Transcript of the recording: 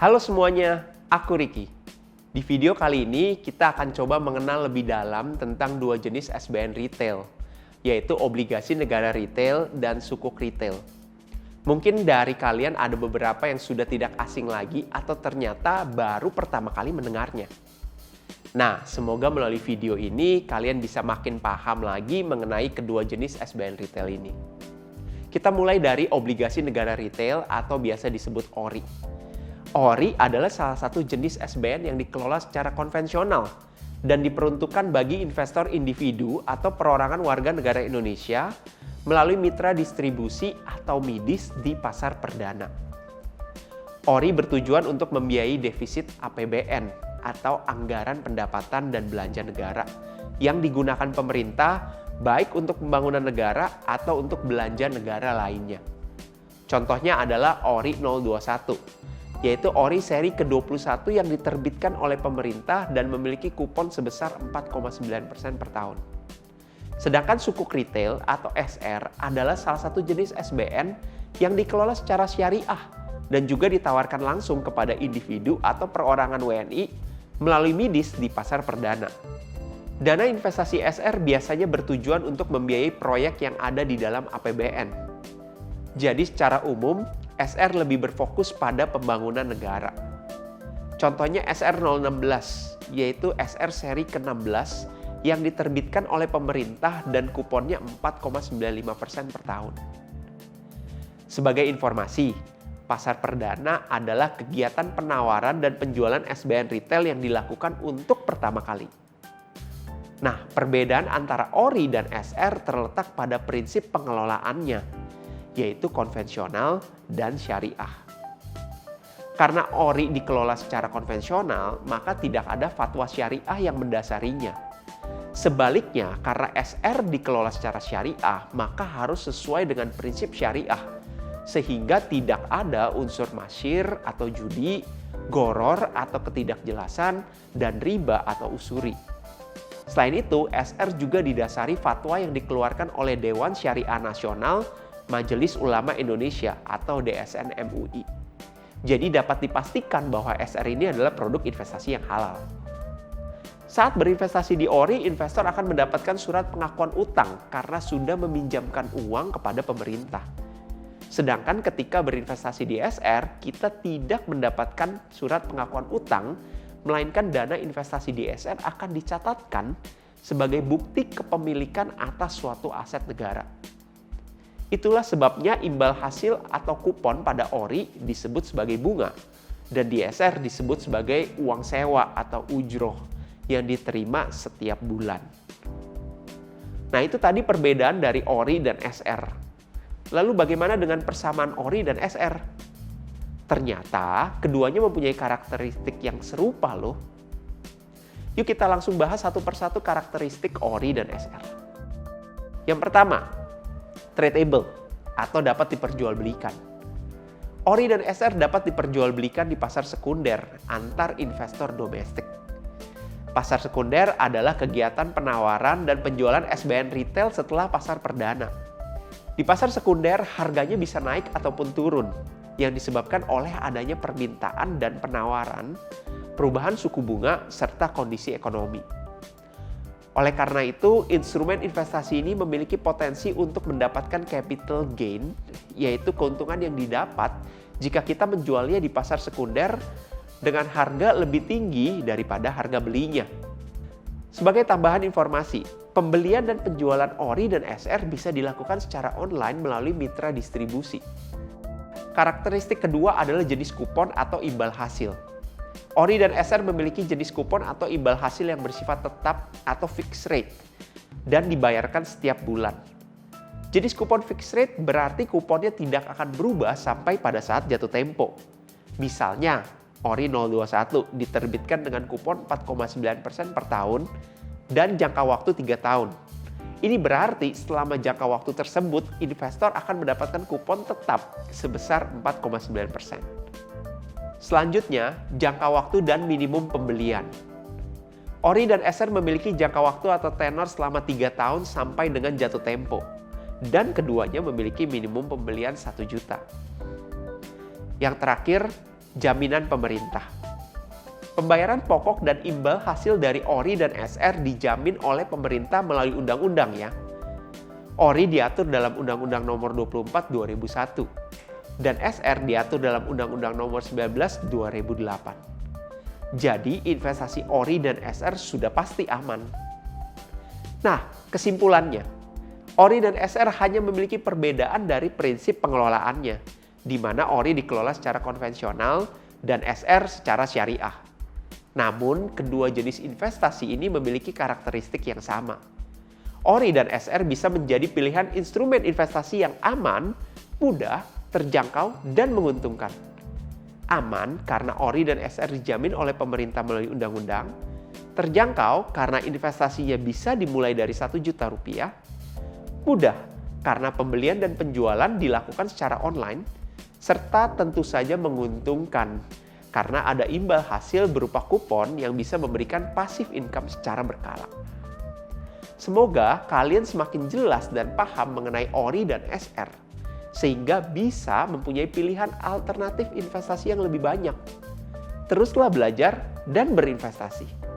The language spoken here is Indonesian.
Halo semuanya, aku Ricky. Di video kali ini kita akan coba mengenal lebih dalam tentang dua jenis SBN retail, yaitu obligasi negara retail dan sukuk retail. Mungkin dari kalian ada beberapa yang sudah tidak asing lagi atau ternyata baru pertama kali mendengarnya. Nah, semoga melalui video ini kalian bisa makin paham lagi mengenai kedua jenis SBN retail ini. Kita mulai dari obligasi negara retail atau biasa disebut ORI. ORI adalah salah satu jenis SBN yang dikelola secara konvensional dan diperuntukkan bagi investor individu atau perorangan warga negara Indonesia melalui mitra distribusi atau MIDIS di pasar perdana. ORI bertujuan untuk membiayai defisit APBN atau anggaran pendapatan dan belanja negara yang digunakan pemerintah baik untuk pembangunan negara atau untuk belanja negara lainnya. Contohnya adalah ORI 021. Yaitu ORI seri ke-21 yang diterbitkan oleh pemerintah dan memiliki kupon sebesar 4,9% per tahun. Sedangkan sukuk retail atau SR adalah salah satu jenis SBN yang dikelola secara syariah dan juga ditawarkan langsung kepada individu atau perorangan WNI melalui MIDIS di pasar perdana. Dana investasi SR biasanya bertujuan untuk membiayai proyek yang ada di dalam APBN. Jadi secara umum, SR lebih berfokus pada pembangunan negara. Contohnya SR 016, yaitu SR seri ke-16 yang diterbitkan oleh pemerintah dan kuponnya 4,95% per tahun. Sebagai informasi, pasar perdana adalah kegiatan penawaran dan penjualan SBN retail yang dilakukan untuk pertama kali. Nah, perbedaan antara ORI dan SR terletak pada prinsip pengelolaannya, yaitu konvensional dan syariah. Karena ORI dikelola secara konvensional, maka tidak ada fatwa syariah yang mendasarinya. Sebaliknya, karena SR dikelola secara syariah, maka harus sesuai dengan prinsip syariah, sehingga tidak ada unsur masyir atau judi, goror atau ketidakjelasan, dan riba atau usuri. Selain itu, SR juga didasari fatwa yang dikeluarkan oleh Dewan Syariah Nasional Majelis Ulama Indonesia atau DSN MUI. Jadi dapat dipastikan bahwa SR ini adalah produk investasi yang halal. Saat berinvestasi di ORI, investor akan mendapatkan surat pengakuan utang karena sudah meminjamkan uang kepada pemerintah. Sedangkan ketika berinvestasi di SR, kita tidak mendapatkan surat pengakuan utang, melainkan dana investasi di SR akan dicatatkan sebagai bukti kepemilikan atas suatu aset negara. Itulah sebabnya imbal hasil atau kupon pada ORI disebut sebagai bunga dan di SR disebut sebagai uang sewa atau ujroh yang diterima setiap bulan. Nah, itu tadi perbedaan dari ORI dan SR. Lalu bagaimana dengan persamaan ORI dan SR? Ternyata keduanya mempunyai karakteristik yang serupa loh. Yuk kita langsung bahas satu persatu karakteristik ORI dan SR. Yang pertama, tradable atau dapat diperjualbelikan. ORI dan SR dapat diperjualbelikan di pasar sekunder antar investor domestik. Pasar sekunder adalah kegiatan penawaran dan penjualan SBN retail setelah pasar perdana. Di pasar sekunder harganya bisa naik ataupun turun yang disebabkan oleh adanya permintaan dan penawaran, perubahan suku bunga, serta kondisi ekonomi. Oleh karena itu, instrumen investasi ini memiliki potensi untuk mendapatkan capital gain, yaitu keuntungan yang didapat jika kita menjualnya di pasar sekunder dengan harga lebih tinggi daripada harga belinya. Sebagai tambahan informasi, pembelian dan penjualan ORI dan SR bisa dilakukan secara online melalui mitra distribusi. Karakteristik kedua adalah jenis kupon atau imbal hasil. ORI dan SR memiliki jenis kupon atau imbal hasil yang bersifat tetap atau fixed rate dan dibayarkan setiap bulan. Jenis kupon fixed rate berarti kuponnya tidak akan berubah sampai pada saat jatuh tempo. Misalnya, ORI 021 diterbitkan dengan kupon 4,9% per tahun dan jangka waktu 3 tahun. Ini berarti selama jangka waktu tersebut, investor akan mendapatkan kupon tetap sebesar 4,9%. Selanjutnya, jangka waktu dan minimum pembelian. ORI dan SR memiliki jangka waktu atau tenor selama 3 tahun sampai dengan jatuh tempo. Dan keduanya memiliki minimum pembelian 1 juta. Yang terakhir, Jaminan pemerintah. Pembayaran pokok dan imbal hasil dari ORI dan SR dijamin oleh pemerintah melalui undang-undang ya. ORI diatur dalam Undang-Undang Nomor 24 2001 dan SR diatur dalam Undang-Undang Nomor 19 2008. Jadi investasi ORI dan SR sudah pasti aman. Nah, kesimpulannya, ORI dan SR hanya memiliki perbedaan dari prinsip pengelolaannya, di mana ORI dikelola secara konvensional dan SR secara syariah. Namun, kedua jenis investasi ini memiliki karakteristik yang sama. ORI dan SR bisa menjadi pilihan instrumen investasi yang aman, mudah, terjangkau, dan menguntungkan. Aman karena ORI dan SR dijamin oleh pemerintah melalui undang-undang, terjangkau karena investasinya bisa dimulai dari Rp1 juta, mudah karena pembelian dan penjualan dilakukan secara online, serta tentu saja menguntungkan karena ada imbal hasil berupa kupon yang bisa memberikan passive income secara berkala. Semoga kalian semakin jelas dan paham mengenai ORI dan SR, sehingga bisa mempunyai pilihan alternatif investasi yang lebih banyak. Teruslah belajar dan berinvestasi.